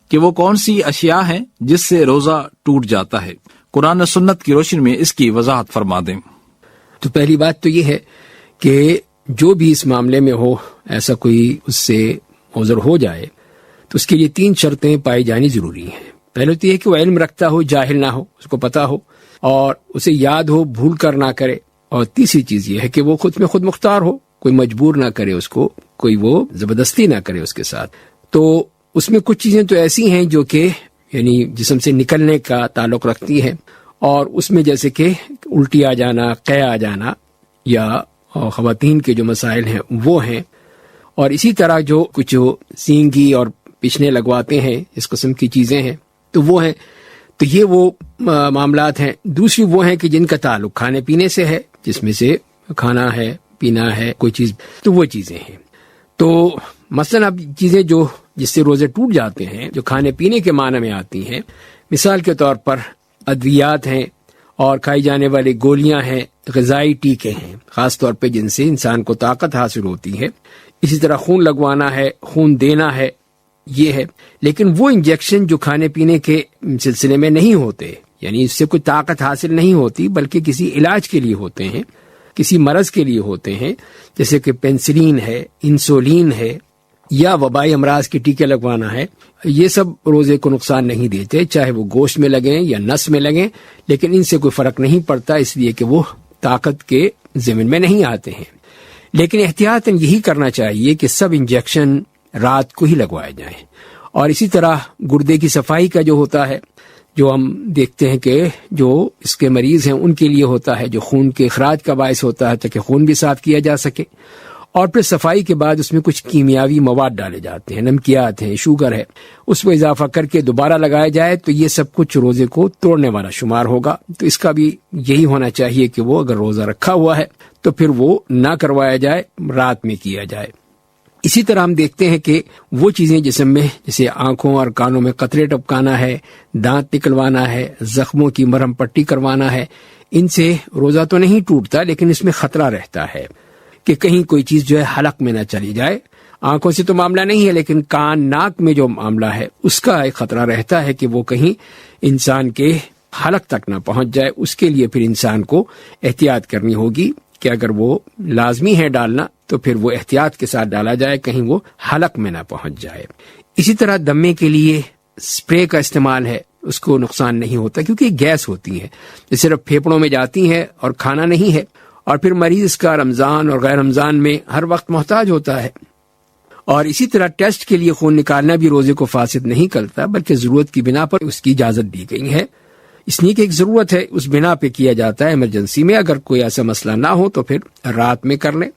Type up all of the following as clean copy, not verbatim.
کہ وہ کون سی اشیاء ہیں جس سے روزہ ٹوٹ جاتا ہے؟ قرآن و سنت کی روشنی میں اس کی وضاحت فرما دیں۔ تو پہلی بات تو یہ ہے کہ جو بھی اس معاملے میں ہو، ایسا کوئی اس سے عذر ہو جائے تو اس کے لیے 3 شرطیں پائی جانی ضروری ہیں۔ پہلے تو یہ کہ وہ علم رکھتا ہو، جاہل نہ ہو، اس کو پتا ہو اور اسے یاد ہو، بھول کر نہ کرے، اور تیسری چیز یہ ہے کہ وہ خود میں خود مختار ہو، کوئی مجبور نہ کرے اس کو، کوئی وہ زبردستی نہ کرے اس کے ساتھ۔ تو اس میں کچھ چیزیں تو ایسی ہیں جو کہ یعنی جسم سے نکلنے کا تعلق رکھتی ہیں، اور اس میں جیسے کہ الٹی آ جانا، قے آ جانا، یا خواتین کے جو مسائل ہیں وہ ہیں، اور اسی طرح جو کچھ سینگی اور پچھنے لگواتے ہیں، اس قسم کی چیزیں ہیں تو وہ ہیں۔ تو یہ وہ معاملات ہیں۔ دوسری وہ ہیں کہ جن کا تعلق کھانے پینے سے ہے، جس میں سے کھانا ہے، پینا ہے، کوئی چیز، تو وہ چیزیں ہیں۔ تو مثلا اب چیزیں جو جس سے روزے ٹوٹ جاتے ہیں، جو کھانے پینے کے معنی میں آتی ہیں، مثال کے طور پر ادویات ہیں اور کھائی جانے والی گولیاں ہیں، غذائی ٹیکے ہیں، خاص طور پہ جن سے انسان کو طاقت حاصل ہوتی ہے۔ اسی طرح خون لگوانا ہے، خون دینا ہے، یہ ہے۔ لیکن وہ انجیکشن جو کھانے پینے کے سلسلے میں نہیں ہوتے، یعنی اس سے کوئی طاقت حاصل نہیں ہوتی، بلکہ کسی علاج کے لیے ہوتے ہیں، کسی مرض کے لیے ہوتے ہیں، جیسے کہ پینسلین ہے، انسولین ہے، یا وبائی امراض کے ٹیکے لگوانا ہے، یہ سب روزے کو نقصان نہیں دیتے، چاہے وہ گوشت میں لگیں یا نس میں لگیں، لیکن ان سے کوئی فرق نہیں پڑتا، اس لیے کہ وہ طاقت کے ضمن میں نہیں آتے ہیں۔ لیکن احتیاطاً یہی کرنا چاہیے کہ سب انجیکشن رات کو ہی لگوائے جائیں، اور اسی طرح گردے کی صفائی کا جو ہوتا ہے، جو ہم دیکھتے ہیں کہ جو اس کے مریض ہیں ان کے لیے ہوتا ہے، جو خون کے اخراج کا باعث ہوتا ہے تاکہ خون بھی صاف کیا جا سکے، اور پھر صفائی کے بعد اس میں کچھ کیمیاوی مواد ڈالے جاتے ہیں، نمکیات ہیں، شوگر ہے، اس میں اضافہ کر کے دوبارہ لگایا جائے تو یہ سب کچھ روزے کو توڑنے والا شمار ہوگا۔ تو اس کا بھی یہی ہونا چاہیے کہ وہ اگر روزہ رکھا ہوا ہے تو پھر وہ نہ کروایا جائے، رات میں کیا جائے۔ اسی طرح ہم دیکھتے ہیں کہ وہ چیزیں جسم میں، جیسے آنکھوں اور کانوں میں قطرے ٹپکانا ہے، دانت نکلوانا ہے، زخموں کی مرہم پٹی کروانا ہے، ان سے روزہ تو نہیں ٹوٹتا، لیکن اس میں خطرہ رہتا ہے کہ کہیں کوئی چیز جو ہے حلق میں نہ چلی جائے۔ آنکھوں سے تو معاملہ نہیں ہے، لیکن کان ناک میں جو معاملہ ہے اس کا ایک خطرہ رہتا ہے کہ وہ کہیں انسان کے حلق تک نہ پہنچ جائے۔ اس کے لیے پھر انسان کو احتیاط کرنی ہوگی کہ اگر وہ لازمی ہے ڈالنا تو پھر وہ احتیاط کے ساتھ ڈالا جائے، کہیں وہ حلق میں نہ پہنچ جائے۔ اسی طرح دمے کے لیے اسپرے کا استعمال ہے، اس کو نقصان نہیں ہوتا کیونکہ یہ گیس ہوتی ہے، یہ صرف پھیپڑوں میں جاتی ہے اور کھانا نہیں ہے، اور پھر مریض کا رمضان اور غیر رمضان میں ہر وقت محتاج ہوتا ہے۔ اور اسی طرح ٹیسٹ کے لیے خون نکالنا بھی روزے کو فاسد نہیں کرتا، بلکہ ضرورت کی بنا پر اس کی اجازت دی گئی ہے، اس لیے کہ ایک ضرورت ہے، اس بنا پہ کیا جاتا ہے ایمرجنسی میں۔ اگر کوئی ایسا مسئلہ نہ ہو تو پھر رات میں کر لیں۔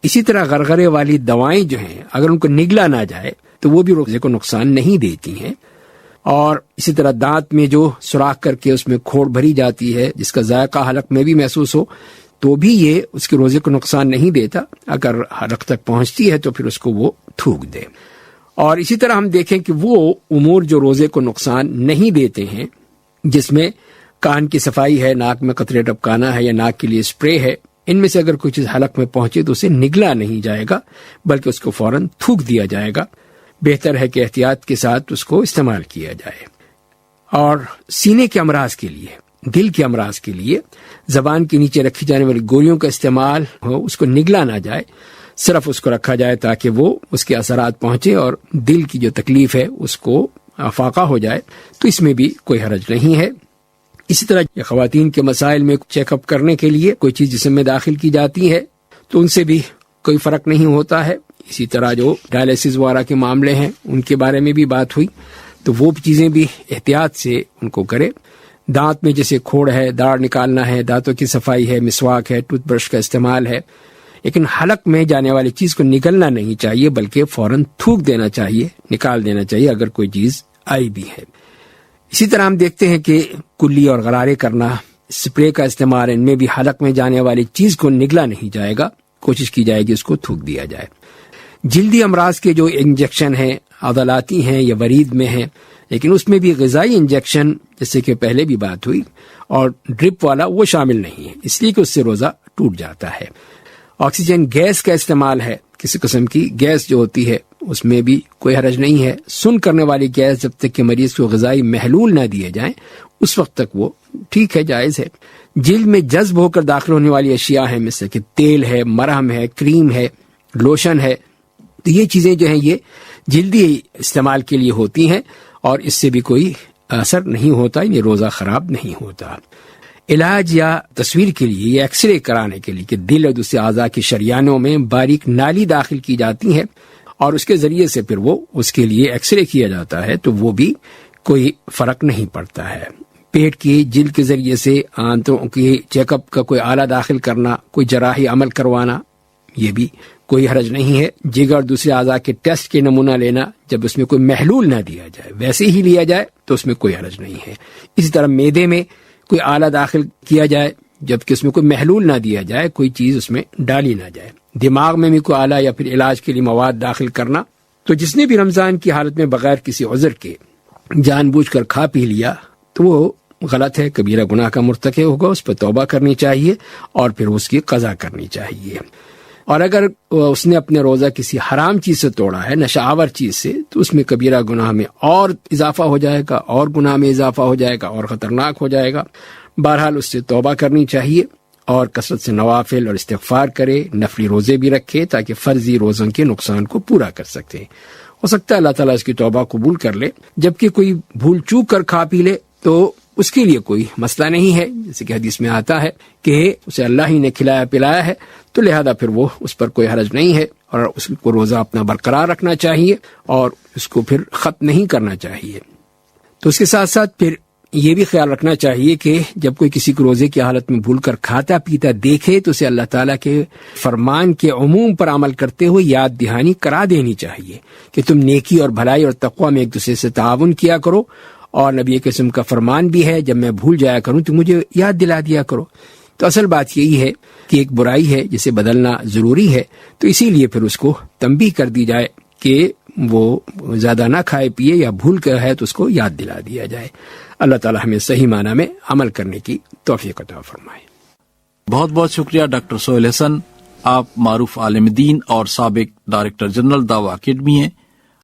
اسی طرح غرغرے والی دوائیں جو ہیں اگر ان کو نگلا نہ جائے تو وہ بھی روزے کو نقصان نہیں دیتی ہیں۔ اور اسی طرح دانت میں جو سوراخ کر کے اس میں کھوڑ بھری جاتی ہے، جس کا ذائقہ حلق میں بھی محسوس ہو، تو بھی یہ اس کے روزے کو نقصان نہیں دیتا۔ اگر حلق تک پہنچتی ہے تو پھر اس کو وہ تھوک دے۔ اور اسی طرح ہم دیکھیں کہ وہ امور جو روزے کو نقصان نہیں دیتے ہیں، جس میں کان کی صفائی ہے، ناک میں قطرے ٹپکانا ہے، یا ناک کے لیے اسپرے ہے، ان میں سے اگر کوئی چیز حلق میں پہنچے تو اسے نگلا نہیں جائے گا، بلکہ اس کو فوراً تھوک دیا جائے گا۔ بہتر ہے کہ احتیاط کے ساتھ اس کو استعمال کیا جائے۔ اور سینے کے امراض کے لیے، دل کے امراض کے لیے زبان کے نیچے رکھی جانے والی گولیوں کا استعمال ہو، اس کو نگلا نہ جائے، صرف اس کو رکھا جائے تاکہ وہ اس کے اثرات پہنچے اور دل کی جو تکلیف ہے اس کو افاقہ ہو جائے، تو اس میں بھی کوئی حرج نہیں ہے۔ اسی طرح خواتین کے مسائل میں چیک اپ کرنے کے لیے کوئی چیز جسم میں داخل کی جاتی ہے تو ان سے بھی کوئی فرق نہیں ہوتا ہے۔ اسی طرح جو ڈائلیسس وغیرہ کے معاملے ہیں ان کے بارے میں بھی بات ہوئی، تو وہ چیزیں بھی احتیاط سے ان کو کرے۔ دانت میں جیسے کھوڑ ہے، داڑھ نکالنا ہے، دانتوں کی صفائی ہے، مسواک ہے، ٹوتھ برش کا استعمال ہے، لیکن حلق میں جانے والی چیز کو نگلنا نہیں چاہیے، بلکہ فوراً تھوک دینا چاہیے، نکال دینا چاہیے اگر کوئی چیز آئی بھی ہے۔ اسی طرح ہم دیکھتے ہیں کہ کلی اور غرارے کرنا، اسپرے کا استعمال، ان میں بھی حلق میں جانے والی چیز کو نگلا نہیں جائے گا، کوشش کی جائے گی اس کو تھوک دیا جائے۔ جلدی امراض کے جو انجیکشن ہیں، عضلاتی ہیں یا ورید میں ہیں، لیکن اس میں بھی غذائی انجیکشن جیسے کہ پہلے بھی بات ہوئی اور ڈرپ والا وہ شامل نہیں ہے، اس لیے کہ اس سے روزہ ٹوٹ جاتا ہے۔ آکسیجن گیس کا استعمال ہے، کسی قسم کی گیس جو ہوتی ہے اس میں بھی کوئی حرج نہیں ہے۔ سن کرنے والی گیس جب تک کہ مریض کو غذائی محلول نہ دیے جائیں اس وقت تک وہ ٹھیک ہے، جائز ہے۔ جلد میں جذب ہو کر داخل ہونے والی اشیاء ہیں، مثل کہ تیل ہے، مرہم ہے، کریم ہے، لوشن ہے، تو یہ چیزیں جو ہیں یہ جلدی استعمال کے لیے ہوتی ہیں اور اس سے بھی کوئی اثر نہیں ہوتا، یعنی روزہ خراب نہیں ہوتا۔ علاج یا تصویر کے لیے یا ایکس رے کرانے کے لیے کہ دل اور دوسرے اعضاء کی شریانوں میں باریک نالی داخل کی جاتی ہے اور اس کے ذریعے سے پھر وہ اس کے لیے ایکس رے کیا جاتا ہے، تو وہ بھی کوئی فرق نہیں پڑتا ہے۔ پیٹ کی جلد کے ذریعے سے آنتوں کی چیک اپ کا کوئی آلہ داخل کرنا، کوئی جراحی عمل کروانا، یہ بھی کوئی حرج نہیں ہے۔ جگر اور دوسرے اعضاء کے ٹیسٹ کے نمونہ لینا جب اس میں کوئی محلول نہ دیا جائے، ویسے ہی لیا جائے تو اس میں کوئی حرج نہیں ہے۔ اسی طرح معدے میں کوئی آلہ داخل کیا جائے جبکہ اس میں کوئی محلول نہ دیا جائے، کوئی چیز اس میں ڈالی نہ جائے۔ دماغ میں بھی کوئی آلہ یا پھر علاج کے لیے مواد داخل کرنا، تو جس نے بھی رمضان کی حالت میں بغیر کسی عذر کے جان بوجھ کر کھا پی لیا تو وہ غلط ہے، کبیرہ گناہ کا مرتکب ہوگا، اس پر توبہ کرنی چاہیے اور پھر اس کی قضا کرنی چاہیے۔ اور اگر اس نے اپنے روزہ کسی حرام چیز سے توڑا ہے، نشہ آور چیز سے، تو اس میں کبیرہ گناہ میں اور اضافہ ہو جائے گا، اور گناہ میں اضافہ ہو جائے گا، اور خطرناک ہو جائے گا۔ بہرحال اس سے توبہ کرنی چاہیے اور کثرت سے نوافل اور استغفار کرے، نفلی روزے بھی رکھے تاکہ فرضی روزوں کے نقصان کو پورا کر سکتے۔ ہو سکتا ہے اللہ تعالیٰ اس کی توبہ قبول کر لے، جبکہ کوئی بھول چوک کر کھا پی لے تو اس کے لیے کوئی مسئلہ نہیں ہے، جیسے کہ حدیث میں آتا ہے کہ اسے اللہ ہی نے کھلایا پلایا ہے، تو لہذا پھر وہ اس پر کوئی حرج نہیں ہے اور اس کو روزہ اپنا برقرار رکھنا چاہیے اور اس کو پھر ختم نہیں کرنا چاہیے۔ تو اس کے ساتھ ساتھ پھر یہ بھی خیال رکھنا چاہیے کہ جب کوئی کسی کو روزے کی حالت میں بھول کر کھاتا پیتا دیکھے تو اسے اللہ تعالیٰ کے فرمان کے عموم پر عمل کرتے ہوئے یاد دہانی کرا دینی چاہیے کہ تم نیکی اور بھلائی اور تقوی میں ایک دوسرے سے تعاون کیا کرو، اور نبی کے قسم کا فرمان بھی ہے جب میں بھول جایا کروں تو مجھے یاد دلا دیا کرو۔ تو اصل بات یہی ہے کہ ایک برائی ہے جسے بدلنا ضروری ہے، تو اسی لیے پھر اس کو تنبیہ کر دی جائے کہ وہ زیادہ نہ کھائے پیے، یا بھول کر ہے تو اس کو یاد دلا دیا جائے۔ اللہ تعالی ہمیں صحیح معنی میں عمل کرنے کی توفیق عطا فرمائے۔ بہت بہت شکریہ ڈاکٹر سہیل حسن، آپ معروف عالم دین اور سابق ڈائریکٹر جنرل دعویٰ اکیڈمی ہیں۔